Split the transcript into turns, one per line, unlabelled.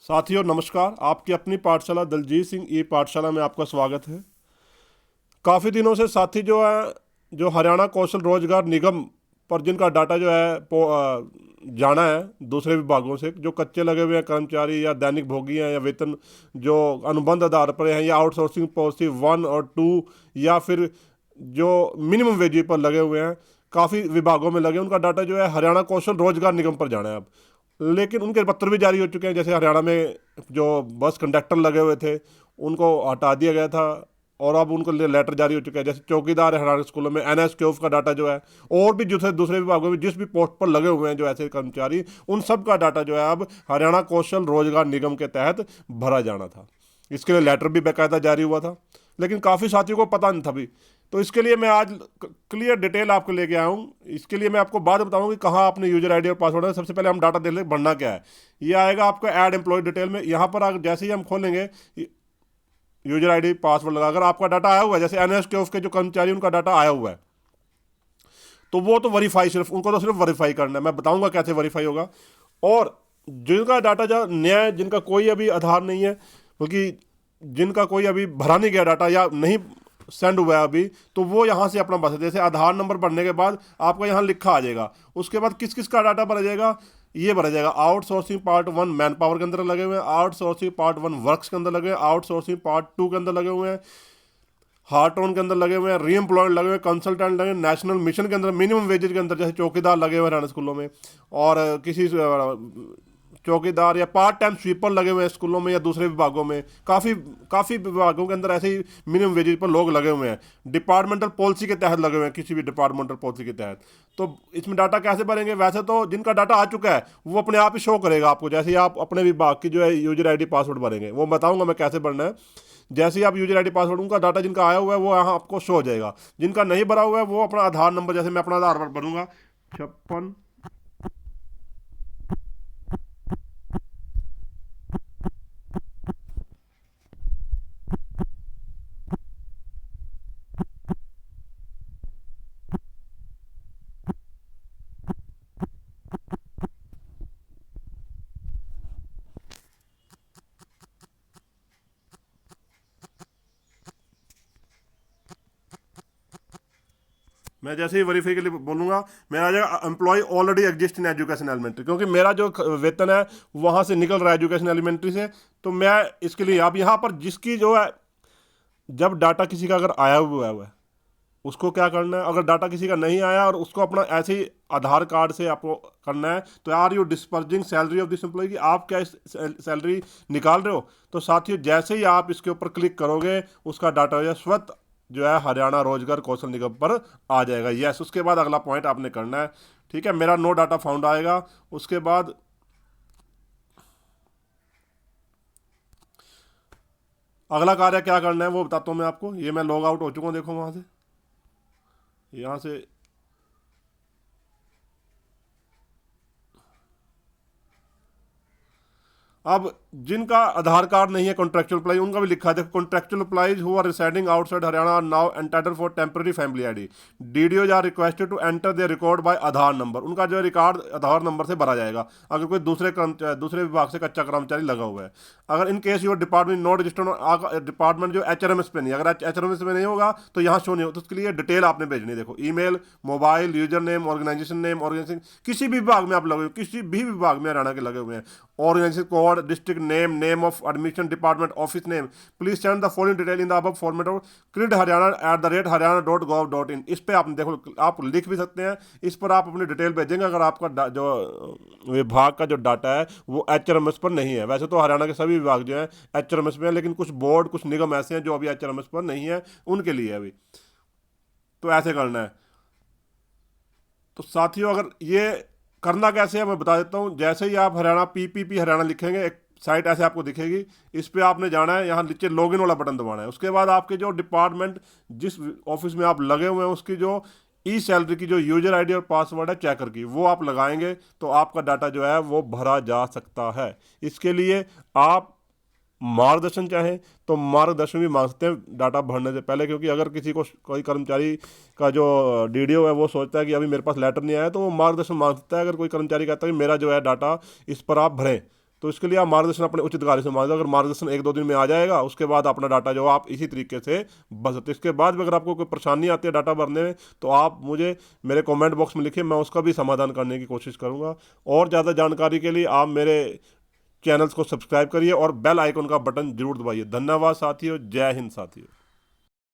साथियों नमस्कार। आपकी अपनी पाठशाला दलजीत सिंह ई पाठशाला में आपका स्वागत है। काफ़ी दिनों से साथी जो है, जो हरियाणा कौशल रोजगार निगम पर जिनका डाटा जो है जाना है दूसरे विभागों से, जो कच्चे लगे हुए हैं कर्मचारी या दैनिक भोगी हैं या वेतन जो अनुबंध आधार पर हैं या आउटसोर्सिंग पॉलिसी 1 और 2 या फिर जो मिनिमम वेजेस पर लगे हुए हैं, काफ़ी विभागों में लगे, उनका डाटा जो है हरियाणा कौशल रोजगार निगम पर जाना है अब। लेकिन उनके पत्र भी जारी हो चुके हैं। जैसे हरियाणा में जो बस कंडक्टर लगे हुए थे उनको हटा दिया गया था और अब उनको लेटर जारी हो चुका है। जैसे चौकीदार है हरियाणा स्कूलों में, NSQF का डाटा जो है, और भी दूसरे दूसरे विभागों में जिस भी पोस्ट पर लगे हुए हैं जो ऐसे कर्मचारी, उन सब का डाटा जो है अब हरियाणा कौशल रोजगार निगम के तहत भरा जाना था। इसके लिए लेटर भी बाकायदा जारी हुआ था, लेकिन काफ़ी साथियों को पता नहीं था भी। तो इसके लिए मैं आज क्लियर डिटेल आपको लेके आया हूँ। इसके लिए मैं आपको बाद में बताऊँगा कि कहाँ अपने यूजर आईडी और पासवर्ड है। सबसे पहले हम डाटा दे लें बढ़ना क्या है। ये आएगा आपको ऐड एम्प्लॉय डिटेल में। यहाँ पर जैसे ही हम खोलेंगे यूजर आईडी पासवर्ड लगाकर आपका डाटा आया हुआ है, जैसे NSQF के जो कर्मचारी उनका डाटा आया हुआ है, तो वो तो वेरीफाई, सिर्फ उनको तो सिर्फ वेरीफाई करना है। मैं बताऊंगा कैसे वेरीफाई होगा। और जिनका डाटा जो नया, जिनका कोई अभी आधार नहीं है, बल्कि जिनका कोई अभी भरा नहीं गया डाटा या नहीं सेंड हुआ है अभी, तो वो यहाँ से अपना बस, जैसे आधार नंबर भरने के बाद आपको यहाँ लिखा आ जाएगा। उसके बाद किस किस का डाटा भरा जाएगा, ये भरा जाएगा। आउटसोर्सिंग पार्ट 1 मैन पावर के अंदर लगे हुए हैं, आउटसोर्सिंग पार्ट 1 वर्क्स के अंदर लगे हुए हैं, आउटसोर्सिंग पार्ट 2 के अंदर लगे हुए हैं, हार्टोन के अंदर लगे हुए हैं, री एम्प्लॉयड लगे हुए हैं, कंसल्टेंट लगे हुए, नेशनल मिशन के अंदर, मिनिमम वेजेज के अंदर जैसे चौकीदार लगे हुए हैं हरियाणा स्कूलों में, और किसी चौकीदार या पार्ट टाइम स्वीपर लगे हुए हैं स्कूलों में या दूसरे विभागों में। काफ़ी काफ़ी विभागों के अंदर ऐसे ही मिनिमम वेजेज पर लोग लगे हुए हैं, डिपार्टमेंटल पॉलिसी के तहत लगे हुए हैं, किसी भी डिपार्टमेंटल पॉलिसी के तहत। तो इसमें डाटा कैसे भरेंगे? वैसे तो जिनका डाटा आ चुका है वो अपने आप ही शो करेगा आपको, जैसे ही आप अपने विभाग की जो है यूजर आईडी पासवर्ड भरेंगे, वो बताऊंगा मैं कैसे भरना है। जैसे ही आप यूजर आईडी पासवर्ड, उनका डाटा जिनका आया हुआ है वो यहाँ आपको शो हो जाएगा। जिनका नहीं भरा हुआ है वो अपना आधार नंबर, जैसे मैं अपना आधार नंबर भरूंगा 56। मैं जैसे ही वेरीफाई के लिए बोलूंगा, मेरा आ जाएगा employ already exist in education elementary, क्योंकि मेरा जो वेतन है वहां से निकल रहा है एजुकेशन एलिमेंट्री से। तो मैं इसके लिए अब यहाँ पर जिसकी जो है, जब डाटा किसी का अगर आया हुआ है उसको क्या करना है, अगर डाटा किसी का नहीं आया और उसको अपना ऐसे ही आधार कार्ड से आपको करना है, तो are you dispersing salary of this employee, कि आप क्या इस सैलरी निकाल रहे हो। तो साथियों जैसे ही आप इसके ऊपर क्लिक करोगे उसका डाटा जो है स्वतः जो है हरियाणा रोजगार कौशल निगम पर आ जाएगा। यस, उसके बाद अगला पॉइंट आपने करना है। ठीक है, मेरा नो डाटा फाउंड आएगा। उसके बाद अगला कार्य क्या करना है वो बताता हूँ मैं आपको। ये मैं लॉग आउट हो चुका हूँ, देखो वहां से, यहाँ से। अब जिनका आधार कार्ड नहीं है कॉन्ट्रेक्चुअल अप्लाई, उनका भी लिखा है, देखो, contractual employees who are residing outside Haryana now entitle for temporary family ID, DDOs are requested to enter their record by Aadhaar number. उनका जो रिकॉर्ड आधार नंबर से भरा जाएगा अगर कोई दूसरे विभाग से कच्चा कर्मचारी लगा हुआ है। अगर in case your department not registered, department जो HRMS पे नहीं, अगर HRMS में नहीं होगा तो यहाँ शो नहीं हो, तो उसके लिए डिटेल आपने भेजनी है। देखो, email, mobile, user name, name, organisation, किसी भी विभाग में आप लगे हुए, किसी भी विभाग में हरियाणा के लगे हुए हैं, organisation code, district name, name of admission, department, office name, please send the following detail in the above format of cridhariana@haryana.gov.in। इस पे आप देखो, आप लिख भी सकते हैं, इस पर आप अपनी डिटेल भेजेंगे अगर आपका जो विभाग का जो डाटा है वो HRMS पर नहीं है। वैसे तो हरियाणा के सभी विभाग जो है HRMS में है, लेकिन कुछ बोर्ड, कुछ निगम ऐसे हैं जो अभी HRMS पर नहीं है, उनके लिए अभी तो ऐसे करना है। तो साथियों अगर ये करना कैसे है मैं बता देता हूँ। जैसे ही आप हरियाणा PPP हरियाणा लिखेंगे, एक साइट ऐसे आपको दिखेगी, इस पे आपने जाना है, यहाँ नीचे लॉगिन वाला बटन दबाना है। उसके बाद आपके जो डिपार्टमेंट, जिस ऑफिस में आप लगे हुए हैं, उसकी जो ई सैलरी की जो यूजर आईडी और पासवर्ड है चेकर की, वो आप लगाएंगे तो आपका डाटा जो है वो भरा जा सकता है। इसके लिए आप मार्गदर्शन चाहें तो मार्गदर्शन भी मांग सकते हैं डाटा भरने से पहले, क्योंकि अगर किसी को, कोई कर्मचारी का जो DDO है वो सोचता है कि अभी मेरे पास लेटर नहीं आया, तो वो मार्गदर्शन मांग सकता है। अगर कोई कर्मचारी कहता है कि मेरा जो है डाटा इस पर आप भरें, तो इसके लिए आप मार्गदर्शन अपने उचित अधिकारी से मांगे। अगर मार्गदर्शन 1-2 दिन में आ जाएगा, उसके बाद अपना डाटा जो आप इसी तरीके से भर सकते हैं। इसके बाद भी अगर आपको कोई परेशानी आती है डाटा भरने में, तो आप मुझे मेरे कमेंट बॉक्स में लिखिए, मैं उसका भी समाधान करने की कोशिश करूँगा। और ज़्यादा जानकारी के लिए आप मेरे चैनल्स को सब्सक्राइब करिए और बेल आइकन का बटन जरूर दबाइए। धन्यवाद साथियों, जय हिंद साथियों।